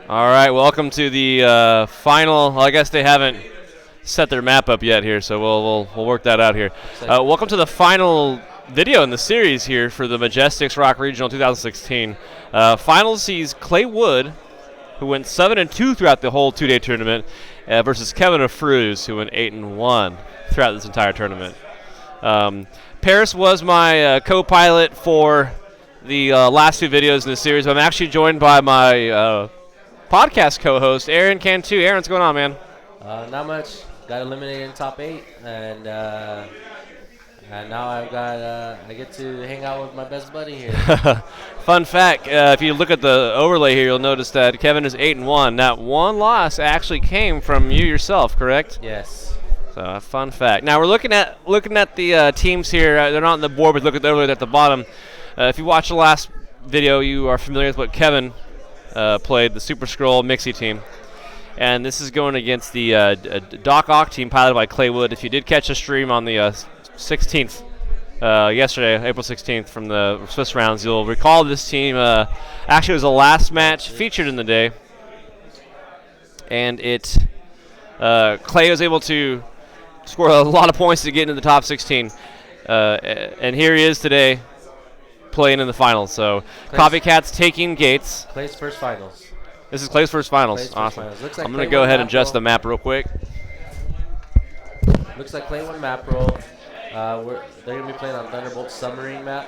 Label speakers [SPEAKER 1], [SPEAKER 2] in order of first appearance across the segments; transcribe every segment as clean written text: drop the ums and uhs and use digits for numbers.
[SPEAKER 1] All right, welcome to the final. Well, I guess they haven't set their map up yet here, so we'll work that out here. Welcome to the final video in the series here for the Majestix ROC Regional 2016. Finals sees Clay Wood, who went 7-2 throughout the whole two-day tournament, versus Kevin Afrooz, who went 8-1 throughout this entire tournament. Paris was my co-pilot for the last two videos in the series. I'm actually joined by my podcast co-host, Aaron Cantu. Aaron, what's going on, man?
[SPEAKER 2] Not much. Got eliminated in top 8, and now I get to hang out with my best buddy here.
[SPEAKER 1] Fun fact: if you look at the overlay here, you'll notice that Kevin is 8-1. That one loss actually came from you yourself, correct?
[SPEAKER 2] Yes.
[SPEAKER 1] So a fun fact. Now we're looking at the teams here. They're not on the board, but look at the overlay at the bottom. If you watched the last video, you are familiar with what Kevin played, the Super Scroll Mixie team. And this is going against the Degaph team piloted by Clay Wood. If you did catch a stream on the 16th, yesterday, April 16th, from the Swiss rounds, you'll recall this team actually was the last match featured in the day. And Clay was able to score a lot of points to get into the top 16. And here he is today playing in the finals. So Copycat's taking gates.
[SPEAKER 2] Clay's first finals.
[SPEAKER 1] This is Clay's first finals.
[SPEAKER 2] Clay's
[SPEAKER 1] awesome.
[SPEAKER 2] First finals. Looks like
[SPEAKER 1] I'm going to go ahead and adjust the map real quick.
[SPEAKER 2] Looks like Clay won map roll. They're going to be playing on Thunderbolt submarine map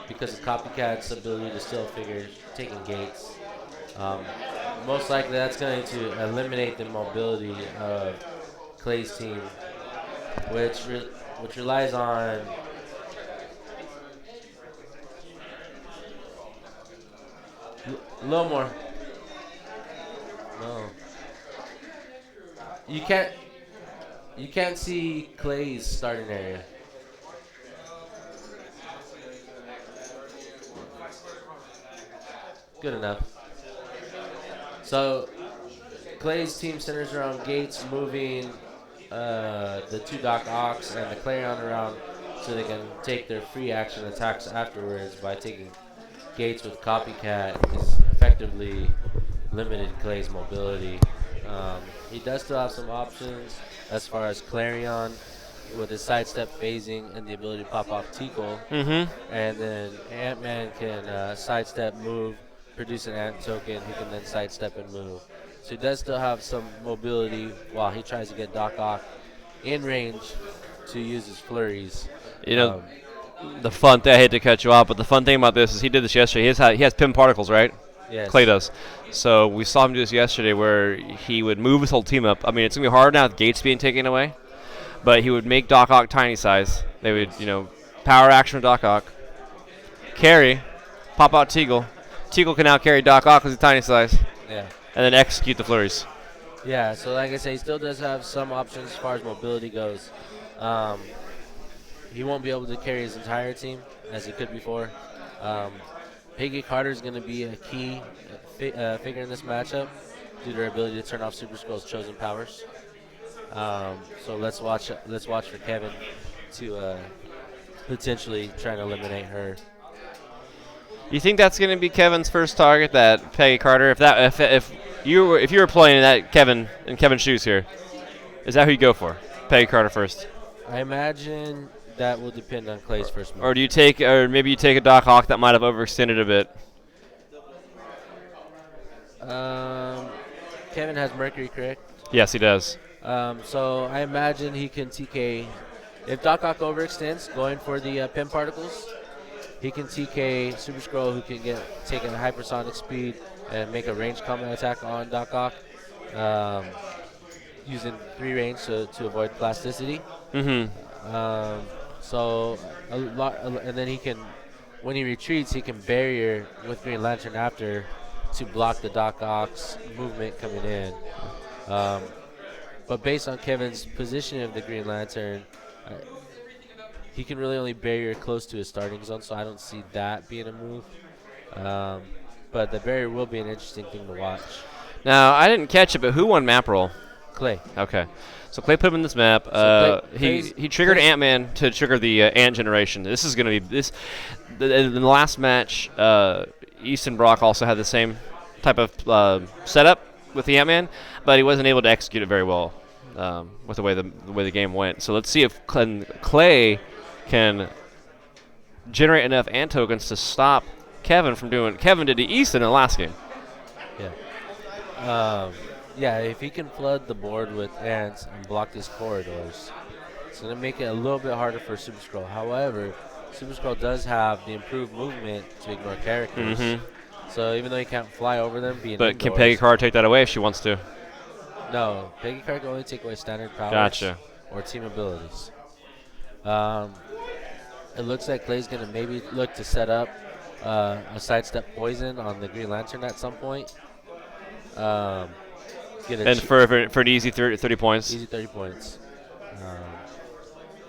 [SPEAKER 2] because of Copycat's ability to still figure taking gates. Most likely that's going to eliminate the mobility of Clay's team, which relies on a little more. No. You can't see Clay's starting area. Good enough. So Clay's team centers around gates, moving the two Degaph and the Clarion around so they can take their free action attacks afterwards by taking gates with Copycat. Is effectively limited Clay's mobility. He does still have some options as far as Clarion with his sidestep phasing and the ability to pop off Tickle. And then Ant-Man can sidestep, move, produce an Ant token. He can then sidestep and move. So he does still have some mobility while he tries to get Degaph in range to use his flurries.
[SPEAKER 1] You know, the fun thing, I hate to cut you off, but the fun thing about this is he did this yesterday. He has pin particles, right?
[SPEAKER 2] Yes.
[SPEAKER 1] Clay does. So we saw him do this yesterday where he would move his whole team up. I mean, it's going to be hard now with gates being taken away, but he would make Degaph tiny size. They would, power action with Degaph, carry, pop out Tickle. Tickle can now carry Degaph because he's tiny size.
[SPEAKER 2] Yeah.
[SPEAKER 1] And then execute the flurries.
[SPEAKER 2] Yeah, so like I say, he still does have some options as far as mobility goes. He won't be able to carry his entire team as he could before. Peggy Carter is going to be a key figure in this matchup due to her ability to turn off Super Scroll's chosen powers. So let's watch for Kevin to potentially try to eliminate her.
[SPEAKER 1] You think that's going to be Kevin's first target, that Peggy Carter? If you were playing that Kevin in Kevin's shoes here, is that who you go for? Peggy Carter first?
[SPEAKER 2] I imagine that will depend on Clay's first move.
[SPEAKER 1] Or maybe you take a Degaph that might have overextended a bit.
[SPEAKER 2] Kevin has Mercury, correct?
[SPEAKER 1] Yes, he does.
[SPEAKER 2] So I imagine he can TK. If Degaph overextends, going for the pin particles, he can TK Super Scroll, who can take a hypersonic speed and make a ranged combat attack on Degaph, using 3 range to avoid plasticity. So a lot, and then he can, when he retreats, he can barrier with Green Lantern after to block the Degaph's movement coming in. But based on Kevin's positioning of the Green Lantern, he can really only barrier close to his starting zone, so I don't see that being a move. But the barrier will be an interesting thing to watch.
[SPEAKER 1] Now, I didn't catch it, but who won map roll?
[SPEAKER 2] Clay.
[SPEAKER 1] Okay. So Clay put him in this map. He triggered Ant-Man to trigger the Ant generation. This is going to be this. In the last match, Easton Brock also had the same type of setup with the Ant-Man, but he wasn't able to execute it very well with the way the game went. So let's see if Clay can generate enough ant tokens to stop Kevin from doing. Kevin did to Easton in the last game.
[SPEAKER 2] Yeah. Yeah, if he can flood the board with ants and block these corridors, it's going to make it a little bit harder for Super Scroll. However, Super Scroll does have the improved movement to ignore characters. So even though he can't fly over them, being
[SPEAKER 1] But can Peggy Carr take that away if she wants to?
[SPEAKER 2] No, Peggy Carr can only take away standard powers
[SPEAKER 1] Gotcha.
[SPEAKER 2] or team abilities. It looks like Clay's going to maybe look to set up a sidestep poison on the Green Lantern at some point.
[SPEAKER 1] And for an easy 30 points.
[SPEAKER 2] Easy 30 points.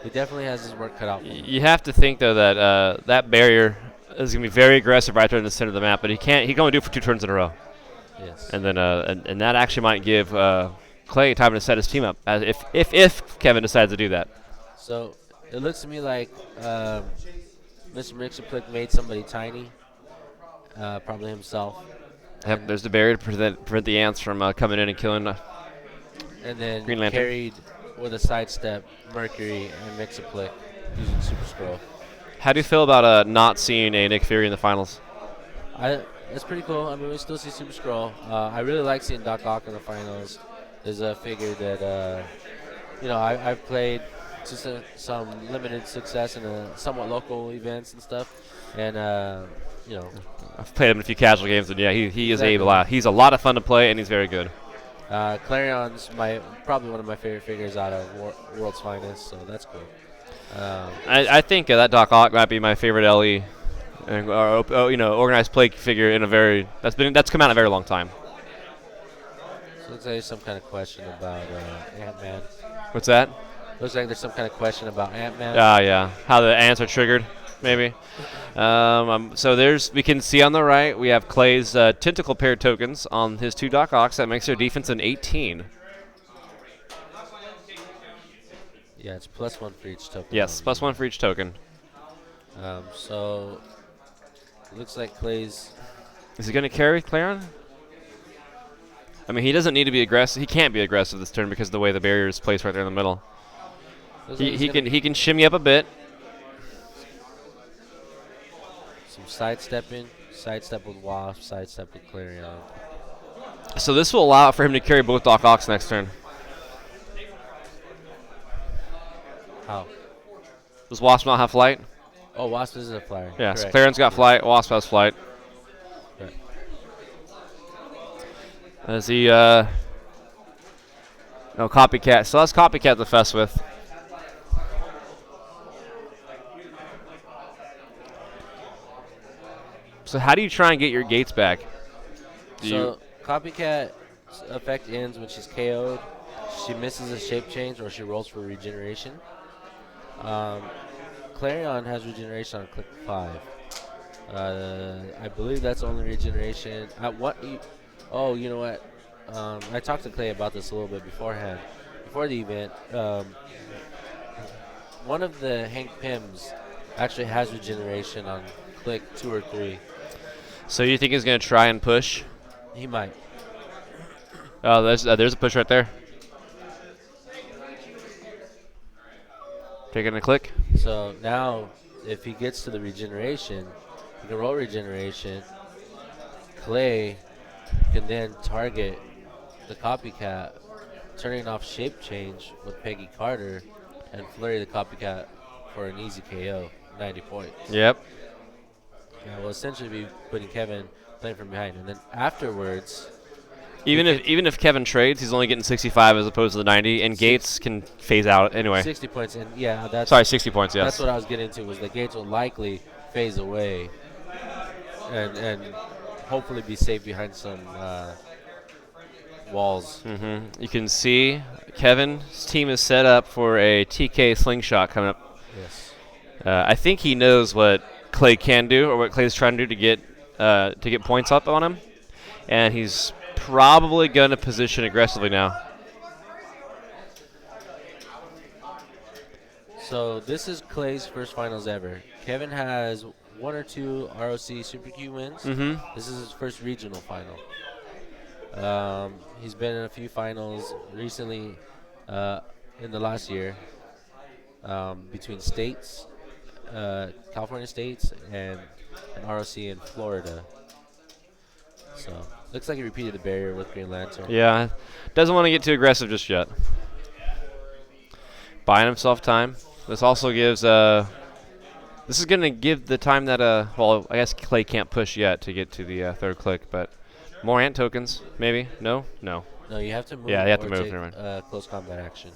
[SPEAKER 2] He definitely has his work cut out for him.
[SPEAKER 1] You have to think, though, that that barrier is going to be very aggressive right there in the center of the map, but he can only do it for 2 turns in a row.
[SPEAKER 2] Yes.
[SPEAKER 1] And then and that actually might give Clay time to set his team up, as if Kevin decides to do that.
[SPEAKER 2] So it looks to me like Mr. Mixerplick made somebody tiny, probably himself.
[SPEAKER 1] Yep, there's the barrier to prevent the ants from coming in and killing
[SPEAKER 2] and then
[SPEAKER 1] Green Lantern.
[SPEAKER 2] Carried with a sidestep Mercury and Mixerplick using Super Scroll.
[SPEAKER 1] How do you feel about not seeing a Nick Fury in the finals?
[SPEAKER 2] It's pretty cool. I mean, we still see Super Scroll. I really like seeing Doc Ock in the finals. There's a figure that, I've played to some limited success in somewhat local events and stuff. And,
[SPEAKER 1] I've played him in a few casual games, and yeah, he is
[SPEAKER 2] exactly.
[SPEAKER 1] he's a lot of fun to play, and he's very good.
[SPEAKER 2] Clarion's probably one of my favorite figures out of World's Finest, so that's cool.
[SPEAKER 1] I think that Doc Ock might be my favorite LE, and, organized play figure in that's come out in a very long time.
[SPEAKER 2] So looks like there's some kind of question about Ant-Man.
[SPEAKER 1] What's that?
[SPEAKER 2] Looks like there's some kind of question about Ant-Man.
[SPEAKER 1] Yeah. How the ants are triggered, maybe. So we can see on the right we have Clay's tentacle pair tokens on his 2 Doc Ocks. That makes their defense an 18.
[SPEAKER 2] Yeah, it's +1 for each token.
[SPEAKER 1] Yes, +1 for each token.
[SPEAKER 2] So it looks like Clay's.
[SPEAKER 1] Is he going to carry Clarion? I mean, he doesn't need to be aggressive. He can't be aggressive this turn because of the way the barrier is placed right there in the middle. He can shimmy up a bit.
[SPEAKER 2] Some sidestepping, sidestep with Wasp, sidestep with Clarion.
[SPEAKER 1] So this will allow for him to carry both Doc Ocks next turn.
[SPEAKER 2] How?
[SPEAKER 1] Does Wasp not have flight?
[SPEAKER 2] Oh, Wasp is a flyer.
[SPEAKER 1] Yeah,
[SPEAKER 2] correct.
[SPEAKER 1] so Clarion's got flight, Wasp has flight.
[SPEAKER 2] Correct.
[SPEAKER 1] As he, no, Copycat. So that's Copycat to fess with. So how do you try and get your gates back?
[SPEAKER 2] Copycat's effect ends when she's KO'd. She misses a shape change or she rolls for regeneration. Clarion has regeneration on click 5. I believe that's only regeneration. You know what? I talked to Clay about this a little bit beforehand. Before the event, one of the Hank Pyms actually has regeneration on click 2 or 3.
[SPEAKER 1] So you think he's going to try and push?
[SPEAKER 2] He might.
[SPEAKER 1] Oh, there's a push right there. Taking a click.
[SPEAKER 2] So now, if he gets to the regeneration, he can roll regeneration. Clay can then target the Copycat, turning off shape change with Peggy Carter, and flurry the Copycat for an easy KO, 90 points.
[SPEAKER 1] Yep.
[SPEAKER 2] Yeah, we'll essentially be putting Kevin playing from behind, and then afterwards.
[SPEAKER 1] Even if Kevin trades, he's only getting 65 as opposed to the 90, and Gates can phase out anyway.
[SPEAKER 2] 60 points, and yeah, that's.
[SPEAKER 1] Sorry, 60 points. Yes.
[SPEAKER 2] That's what I was getting to. Was the Gates will likely phase away, and hopefully be safe behind some walls.
[SPEAKER 1] Mm-hmm. You can see Kevin's team is set up for a TK slingshot coming up.
[SPEAKER 2] Yes.
[SPEAKER 1] I think he knows what Clay can do, or what Clay's trying to do to get points up on him, and he's probably going to position aggressively now.
[SPEAKER 2] So this is Clay's first finals ever. Kevin has 1 or 2 ROC Super Q wins.
[SPEAKER 1] Mm-hmm.
[SPEAKER 2] This is his first regional final. He's been in a few finals recently in the last year between states, California states, and an ROC in Florida. So looks like he repeated the barrier with Green Lantern.
[SPEAKER 1] Yeah, doesn't want to get too aggressive just yet. Buying himself time. This also gives this is going to give the time that well, I guess Clay can't push yet to get to the third click, but more ant tokens maybe. No.
[SPEAKER 2] No, you have to move.
[SPEAKER 1] Yeah, you have to
[SPEAKER 2] or
[SPEAKER 1] move.
[SPEAKER 2] take,
[SPEAKER 1] Never mind.
[SPEAKER 2] close combat action.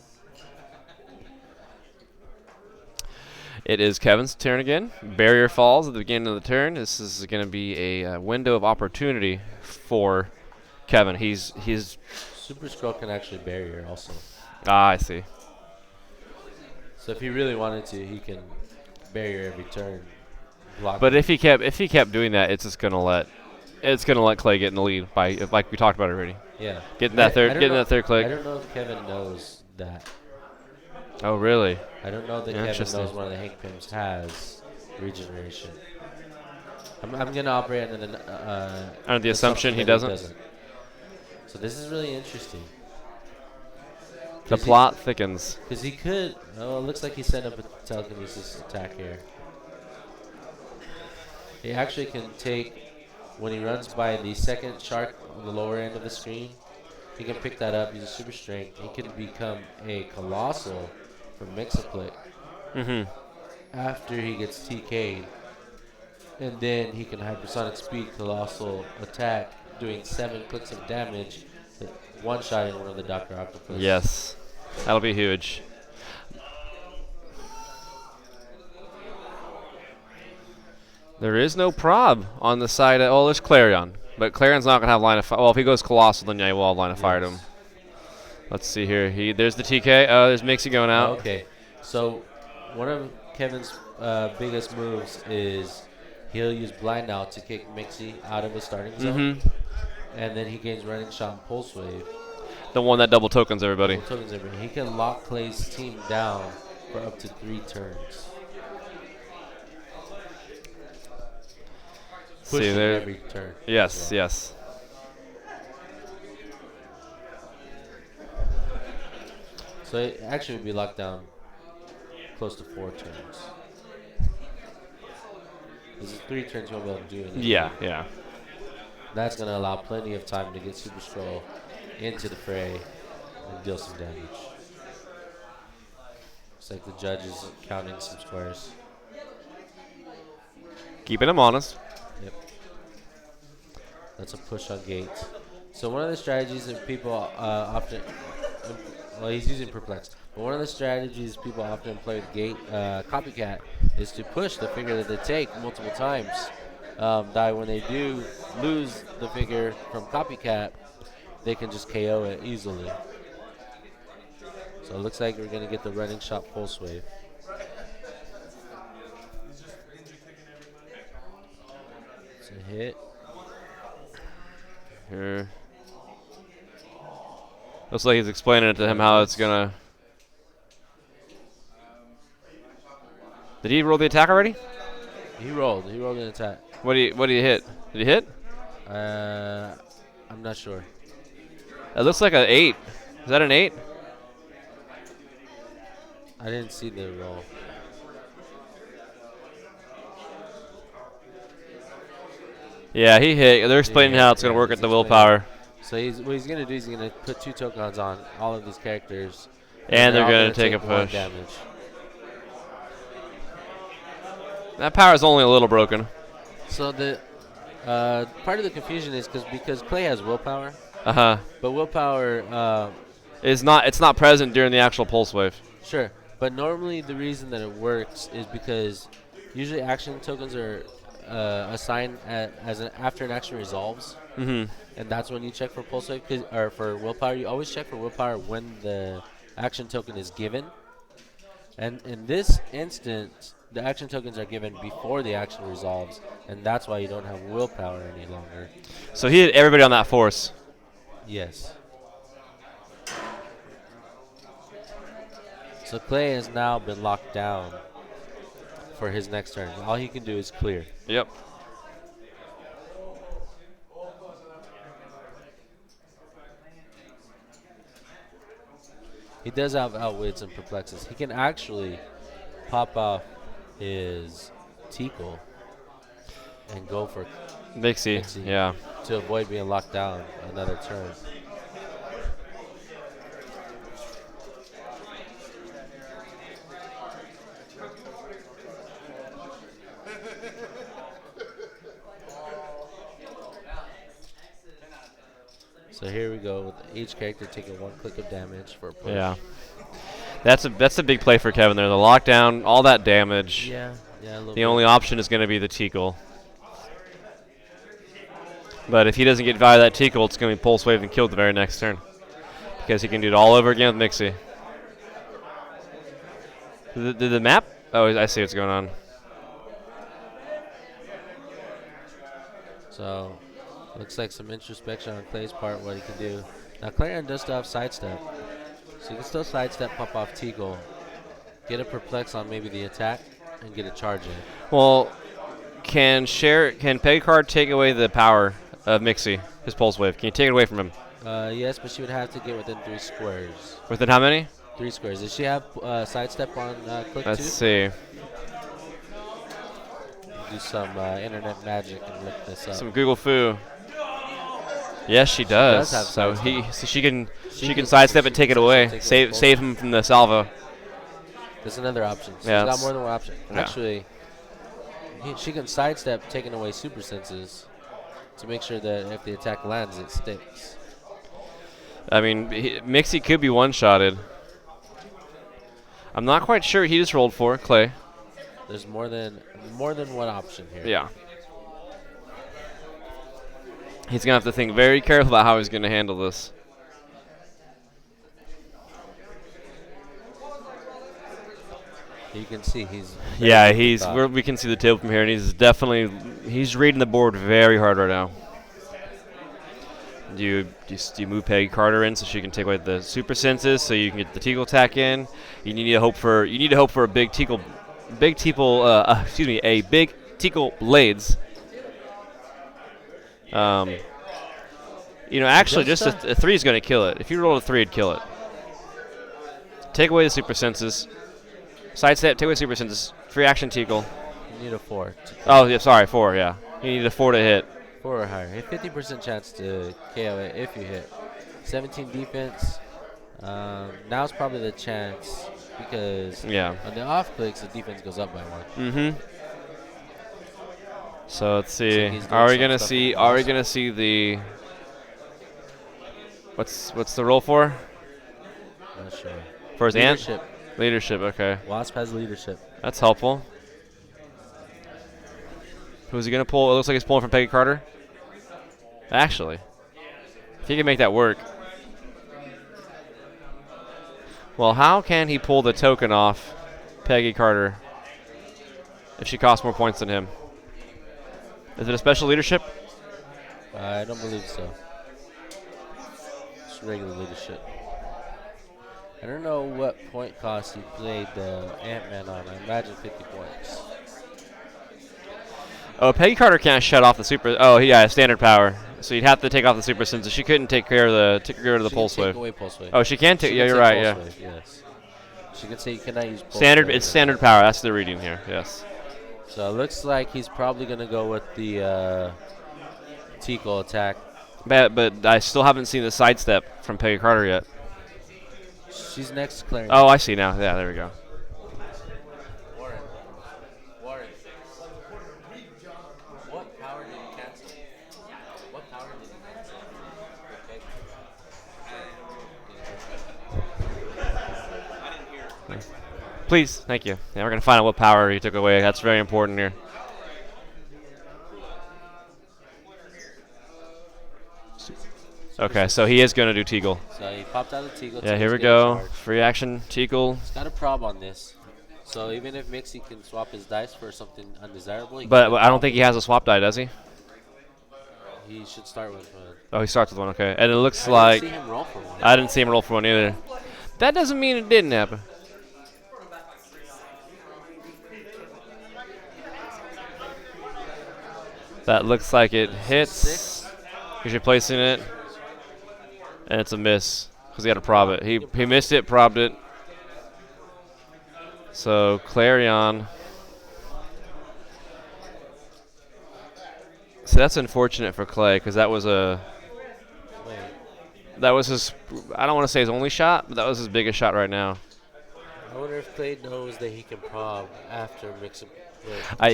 [SPEAKER 1] It is Kevin's turn again. Barrier falls at the beginning of the turn. This is going to be a window of opportunity for Kevin. He's
[SPEAKER 2] Super Scroll can actually barrier also.
[SPEAKER 1] I see.
[SPEAKER 2] So if he really wanted to, he can barrier every turn. Block
[SPEAKER 1] But if he kept doing that, it's just going to let Clay get in the lead by, like we talked about already.
[SPEAKER 2] Yeah.
[SPEAKER 1] Getting that third click.
[SPEAKER 2] I don't know if Kevin knows that.
[SPEAKER 1] Oh, really?
[SPEAKER 2] I don't know that Kevin
[SPEAKER 1] Interesting.
[SPEAKER 2] knows one of the Hank Pims has regeneration. I'm going to operate under
[SPEAKER 1] Under the assumption he
[SPEAKER 2] that
[SPEAKER 1] doesn't?
[SPEAKER 2] So this is really interesting.
[SPEAKER 1] The plot thickens.
[SPEAKER 2] Because he could. Oh, it looks like he set up a telekinesis attack here. He actually can take, when he runs by the second shark on the lower end of the screen, he can pick that up, use a super strength. He can become a colossal from Mixaplex after he gets TK'd. And then he can hypersonic speed colossal attack, doing 7 clicks of damage, one-shotting one of the Dr. Octopus.
[SPEAKER 1] Yes. That'll be huge. There is no prob on the side of, there's Clarion. But Clarion's not going to have line of fire. Well, if he goes Colossal, then yeah, he will have line of fire to him. Let's see here. There's the TK. There's Mixie going out.
[SPEAKER 2] Okay. So one of Kevin's biggest moves is he'll use Blind Out to kick Mixie out of his starting zone. And then he gains Running Shot and Pulse Wave.
[SPEAKER 1] The one that double tokens everybody.
[SPEAKER 2] He can lock Clay's team down for up to 3 turns. Pushing every turn.
[SPEAKER 1] Yes, yes.
[SPEAKER 2] So it actually would be locked down close to 4 turns. This is 3 turns you won't be able to do anything.
[SPEAKER 1] Yeah.
[SPEAKER 2] That's going to allow plenty of time to get Super Scroll into the fray and deal some damage. Looks like the judge is counting some squares.
[SPEAKER 1] Keeping him honest.
[SPEAKER 2] Yep. That's a push on gates. So one of the strategies that people often, well, he's using Perplex, but one of the strategies people often employ with gate Copycat is to push the figure that they take multiple times. That when they do lose the figure from Copycat, they can just KO it easily. So it looks like we're going to get the Running Shot Pulse Wave. It's a hit.
[SPEAKER 1] Here. Looks like he's explaining it to him how it's gonna. Did he roll the attack already?
[SPEAKER 2] He rolled an attack.
[SPEAKER 1] What do you hit? Did he hit?
[SPEAKER 2] I'm not sure.
[SPEAKER 1] It looks like an 8. Is that an 8?
[SPEAKER 2] I didn't see the roll.
[SPEAKER 1] Yeah, he hit. They're explaining how it's going to work at the willpower.
[SPEAKER 2] So what he's going to do is he's going to put 2 tokens on all of these characters.
[SPEAKER 1] And they're going to take a push. That power is only a little broken.
[SPEAKER 2] So the part of the confusion is because Clay has willpower.
[SPEAKER 1] But
[SPEAKER 2] willpower
[SPEAKER 1] it's not present during the actual pulse wave.
[SPEAKER 2] Sure, but normally the reason that it works is because usually action tokens are assigned after an action resolves, and that's when you check for pulse wave or for willpower. You always check for willpower when the action token is given, and in this instance, the action tokens are given before the action resolves, and that's why you don't have willpower any longer.
[SPEAKER 1] So he hit everybody on that force.
[SPEAKER 2] Yes. So Clay has now been locked down for his next turn. All he can do is clear.
[SPEAKER 1] Yep.
[SPEAKER 2] He does have outwits and perplexes. He can actually pop off his Teakle and go for
[SPEAKER 1] Mixie, yeah.
[SPEAKER 2] to avoid being locked down another turn. So here we go with each character taking 1 click of damage for a push.
[SPEAKER 1] Yeah. That's a big play for Kevin there. The lockdown, all that damage.
[SPEAKER 2] Yeah, a little
[SPEAKER 1] The
[SPEAKER 2] bit.
[SPEAKER 1] only option is going to be the Teakle. But if he doesn't get value of that Teakle, it's going to be Pulse Wave and killed the very next turn. Because he can do it all over again with Mixie. Did the map? Oh, I see what's going on.
[SPEAKER 2] So, looks like some introspection on Clay's part, what he can do. Now, Clarion does still have sidestep. So, you can still sidestep, pop off Teakle, get a perplex on maybe the attack, and get a charge in.
[SPEAKER 1] Well, can Peg Card take away the power of Mixie, his Pulse Wave? Can you take it away from him?
[SPEAKER 2] Yes, but she would have to get within 3 squares.
[SPEAKER 1] Within how many?
[SPEAKER 2] 3 squares. Does she have sidestep on click
[SPEAKER 1] Let's
[SPEAKER 2] 2?
[SPEAKER 1] see.
[SPEAKER 2] Do some internet magic and look this up.
[SPEAKER 1] Some Google Foo. Yes, she does.
[SPEAKER 2] does have
[SPEAKER 1] So
[SPEAKER 2] sidestep.
[SPEAKER 1] she can sidestep and take it away. Save him from the salvo.
[SPEAKER 2] There's another option. So
[SPEAKER 1] Yeah,
[SPEAKER 2] she's got
[SPEAKER 1] it's-
[SPEAKER 2] more than one option.
[SPEAKER 1] yeah.
[SPEAKER 2] Actually, she can sidestep taking away super senses to make sure that if the attack lands, it sticks.
[SPEAKER 1] I mean, Mixie could be one-shotted. I'm not quite sure he just rolled for Clay.
[SPEAKER 2] There's more than one option here.
[SPEAKER 1] Yeah. He's going to have to think very careful about how he's going to handle this.
[SPEAKER 2] You can see he's
[SPEAKER 1] Yeah, we can see the table from here, and he's reading the board very hard right now. Do you move Peggy Carter in so she can take away the super senses, so you can get the Teakle attack in? You need to hope for a big Teakle, a big Teakle blades. Actually, just a 3 is going to kill it. If you roll a 3, it'd kill it. Take away the super senses. Sidestep, take away super senses. Free action Teakle.
[SPEAKER 2] You need a 4.
[SPEAKER 1] Oh, yeah, sorry, 4, yeah. You need a 4 to hit.
[SPEAKER 2] 4 or higher. A 50% chance to KO it if you hit. 17 defense. Now's probably the chance because on the off clicks, the defense goes up by 1.
[SPEAKER 1] Mm-hmm. So let's see.
[SPEAKER 2] So he's doing
[SPEAKER 1] Are we
[SPEAKER 2] some
[SPEAKER 1] gonna
[SPEAKER 2] stuff
[SPEAKER 1] see?
[SPEAKER 2] with
[SPEAKER 1] Are we
[SPEAKER 2] Wasp.
[SPEAKER 1] gonna see the? What's the roll for?
[SPEAKER 2] Not sure.
[SPEAKER 1] For his ant?
[SPEAKER 2] Leadership.
[SPEAKER 1] Leadership. Okay,
[SPEAKER 2] Wasp has leadership.
[SPEAKER 1] that's helpful. Who's he gonna pull? It looks like he's pulling from Peggy Carter. Actually, if he can make that work. Well, how can he pull the token off Peggy Carter if she costs more points than him? Is it a special leadership?
[SPEAKER 2] I don't believe so. Just regular leadership. I don't know what point cost he played the Ant-Man on. I imagine 50 points.
[SPEAKER 1] Oh, Peggy Carter can't shut off the super. Oh, yeah, standard power. So you'd have to take off the super sense. She couldn't take care of the
[SPEAKER 2] She
[SPEAKER 1] pulse
[SPEAKER 2] can
[SPEAKER 1] wave.
[SPEAKER 2] take away pulse wave.
[SPEAKER 1] Oh, she can take.
[SPEAKER 2] She
[SPEAKER 1] Yeah,
[SPEAKER 2] can
[SPEAKER 1] you're
[SPEAKER 2] take
[SPEAKER 1] right.
[SPEAKER 2] pulse
[SPEAKER 1] Yeah.
[SPEAKER 2] wave, yes. She can say you cannot use pulse
[SPEAKER 1] Standard.
[SPEAKER 2] wave.
[SPEAKER 1] It's standard power. That's the reading here. Yes.
[SPEAKER 2] So it looks like he's probably going to go with the Teakle attack.
[SPEAKER 1] But I still haven't seen the sidestep from Peggy Carter yet.
[SPEAKER 2] She's next to Clarion.
[SPEAKER 1] Oh, I see now. Yeah, there we go.
[SPEAKER 2] Warren. What power did he cancel? What power did he cancel?
[SPEAKER 1] Please, thank you. Yeah, we're gonna find out what power he took away. That's very important here. Okay, so he is gonna do Teakle.
[SPEAKER 2] So he popped out of Teakle.
[SPEAKER 1] Yeah, here
[SPEAKER 2] Teakle's
[SPEAKER 1] we
[SPEAKER 2] getting
[SPEAKER 1] go.
[SPEAKER 2] charged.
[SPEAKER 1] Free action Teakle.
[SPEAKER 2] He's got a prob on this. So even if Mixie can swap his dice for something undesirable,
[SPEAKER 1] But I don't think he has a swap die, does he?
[SPEAKER 2] he should start with one.
[SPEAKER 1] Oh, he starts with one. Okay, and it looks
[SPEAKER 2] I
[SPEAKER 1] like
[SPEAKER 2] didn't see him roll for one.
[SPEAKER 1] I didn't see him roll for one either. That doesn't mean it didn't happen. That looks like it hits.
[SPEAKER 2] 6.
[SPEAKER 1] He's replacing it. And it's a miss because he had to prob it. He missed it, probbed it. So Clarion. So that's unfortunate for Clay because that was his, I don't want to say his only shot, but that was his biggest shot right now.
[SPEAKER 2] I wonder if Clay knows that he can prob after Mixie.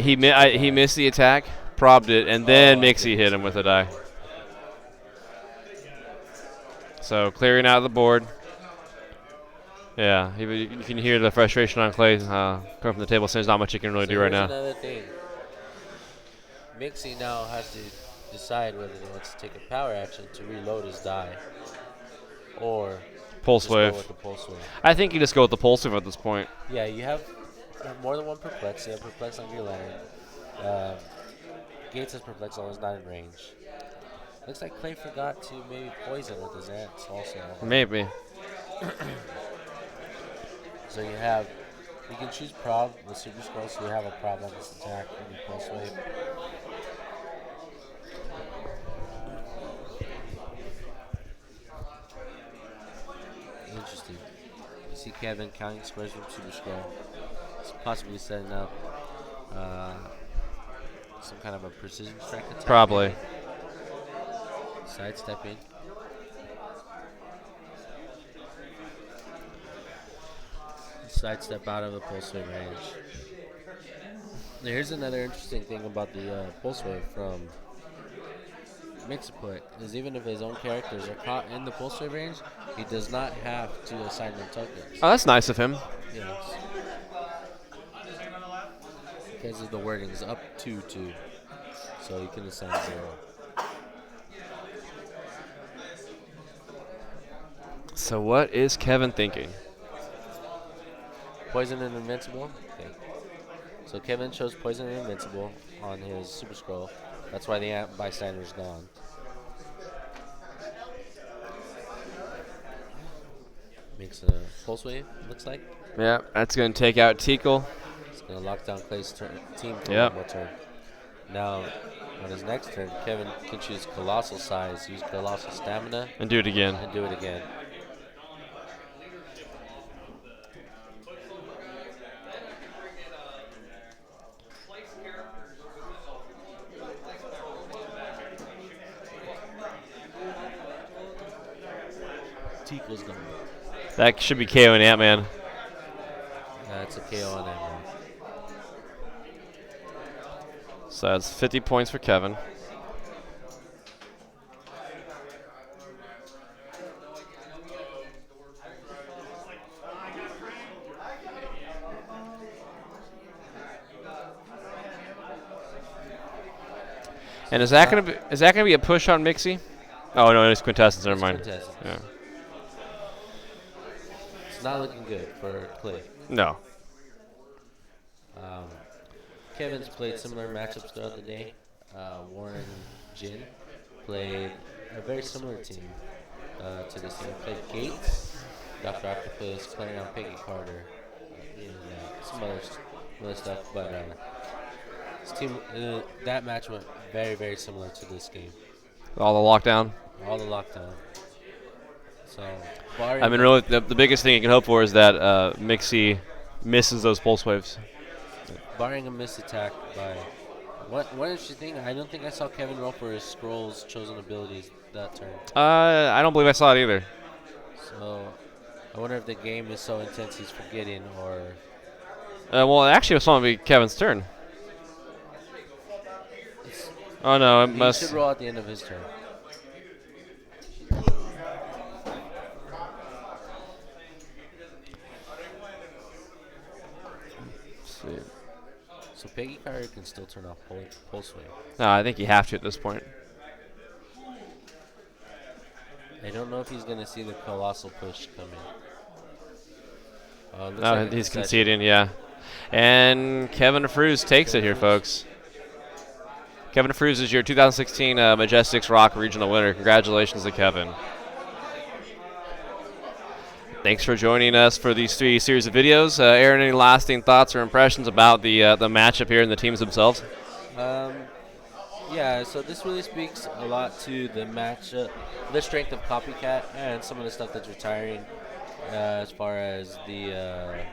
[SPEAKER 1] He missed the attack, probbed it, and then Mixie hit him with a die. So clearing out of the board. Yeah, you can hear the frustration on Clay coming from the table, saying there's not much he can really do right now.
[SPEAKER 2] Another thing. Mixie now has to decide whether he wants to take a power action to reload his die or
[SPEAKER 1] pulse wave.
[SPEAKER 2] Go with the pulse wave.
[SPEAKER 1] I think you just go with the pulse wave at this point.
[SPEAKER 2] Yeah, you have more than one perplex. You have perplex on your lantern. Gates has perplex on, is not in range. Looks like Clay forgot to maybe poison with his ants also.
[SPEAKER 1] Maybe.
[SPEAKER 2] So you can choose prob with super scroll, so you have a prob on this attack and you pulse wave. Interesting. You see Kevin counting squares from super scroll. He's possibly setting up some kind of a precision strike attack.
[SPEAKER 1] Probably.
[SPEAKER 2] Sidestepping. Sidestep out of the pulse wave range. Now here's another interesting thing about the pulse wave from Mixiput is even if his own characters are caught in the pulse wave range, he does not have to assign them tokens.
[SPEAKER 1] Oh, that's nice of him.
[SPEAKER 2] Yes. Because of the wording is up to 2, so you can assign 0.
[SPEAKER 1] So what is Kevin thinking?
[SPEAKER 2] Poison and Invincible. Okay. So Kevin chose Poison and Invincible on his Super Scroll. That's why the Ant Bystander is gone. Makes a Pulse Wave, looks like.
[SPEAKER 1] Yeah, that's going to take out Teakle.
[SPEAKER 2] It's going to lock down Clay's team for
[SPEAKER 1] Yep.
[SPEAKER 2] one more turn. Now, on his next turn, Kevin can choose Colossal Size, use Colossal Stamina.
[SPEAKER 1] And do it again.
[SPEAKER 2] And do it again. Teakle's gone.
[SPEAKER 1] That should be KO and Ant-Man.
[SPEAKER 2] That's a KO on that one.
[SPEAKER 1] So that's 50 points for Kevin. And is that gonna be a push on Mixie? Oh no, it's Quintessence. Never mind.
[SPEAKER 2] Quintessence.
[SPEAKER 1] Yeah.
[SPEAKER 2] It's not looking good for Clay.
[SPEAKER 1] No.
[SPEAKER 2] Kevin's played similar matchups throughout the day. Warren Jin played a very similar team to this team. Played Gates, Dr. Octopus, Clarion, Peggy Carter, and some other stuff. But this team, that match went very, very similar to this game.
[SPEAKER 1] All the lockdown.
[SPEAKER 2] All the lockdown. So,
[SPEAKER 1] I mean, really, the biggest thing you can hope for is that Mixie misses those pulse waves.
[SPEAKER 2] Barring a missed attack by one interesting thing, I don't think I saw Kevin roll for his scrolls chosen abilities that turn.
[SPEAKER 1] I don't believe I saw it either.
[SPEAKER 2] So I wonder if the game is so intense he's forgetting, or.
[SPEAKER 1] Well, actually, it was supposed to be Kevin's turn. Oh no, it must.
[SPEAKER 2] He should roll at the end of his turn.
[SPEAKER 1] See.
[SPEAKER 2] So Peggy Carter can still turn off Pulse Wave.
[SPEAKER 1] No, I think you have to at this point.
[SPEAKER 2] I don't know if he's going to see the Colossal Push come in.
[SPEAKER 1] No,
[SPEAKER 2] Like
[SPEAKER 1] he's conceding, yeah. And Kevin Afrooz takes it here, folks. Kevin Afrooz is your 2016 Majestix ROC Regional winner. Congratulations to Kevin. Thanks for joining us for these 3 series of videos. Aaron, any lasting thoughts or impressions about the matchup here and the teams themselves?
[SPEAKER 2] Yeah, so this really speaks a lot to the the strength of Copycat and some of the stuff that's retiring, as far as the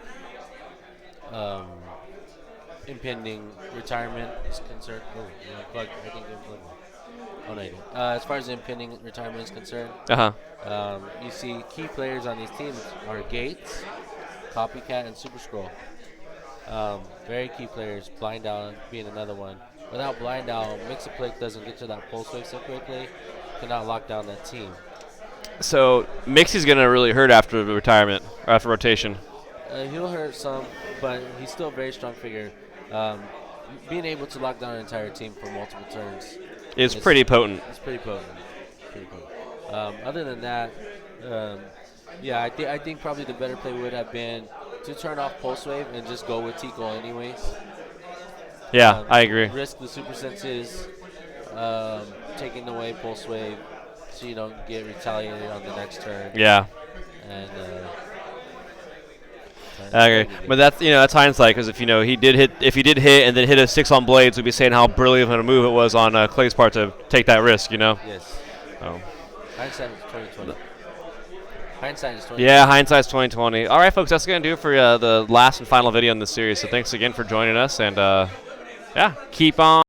[SPEAKER 2] um, impending retirement is concerned. Oh, you know, plug. I think I'm plugged. Oh, no, you didn't. As far as the impending retirement is concerned,
[SPEAKER 1] Uh
[SPEAKER 2] you see key players on these teams are Gates, Copycat, and Super Scroll. Very key players. Blind Owl being another one. Without Blind Owl, Mixaplate doesn't get to that pulse wave so quickly. Cannot lock down that team.
[SPEAKER 1] So Mixie's gonna really hurt after the retirement, or after rotation.
[SPEAKER 2] He'll hurt some, but he's still a very strong figure. Being able to lock down an entire team for multiple turns
[SPEAKER 1] It's pretty potent.
[SPEAKER 2] It's pretty potent. Pretty potent. Other than that, yeah, I think probably the better play would have been to turn off Pulse Wave and just go with Tico anyways.
[SPEAKER 1] Yeah, I agree.
[SPEAKER 2] Risk the super senses, taking away Pulse Wave, so you don't get retaliated on the next turn.
[SPEAKER 1] Yeah.
[SPEAKER 2] And
[SPEAKER 1] I agree. But that's hindsight, because if he did hit and then hit a 6 on blades, we'd be saying how brilliant of a move it was on Clay's part to take that risk.
[SPEAKER 2] Yes.
[SPEAKER 1] So.
[SPEAKER 2] Hindsight is 2020. Hindsight is 2020.
[SPEAKER 1] Yeah, hindsight's 2020. All right, folks, that's gonna do it for the last and final video in this series. So thanks again for joining us, and yeah, keep on.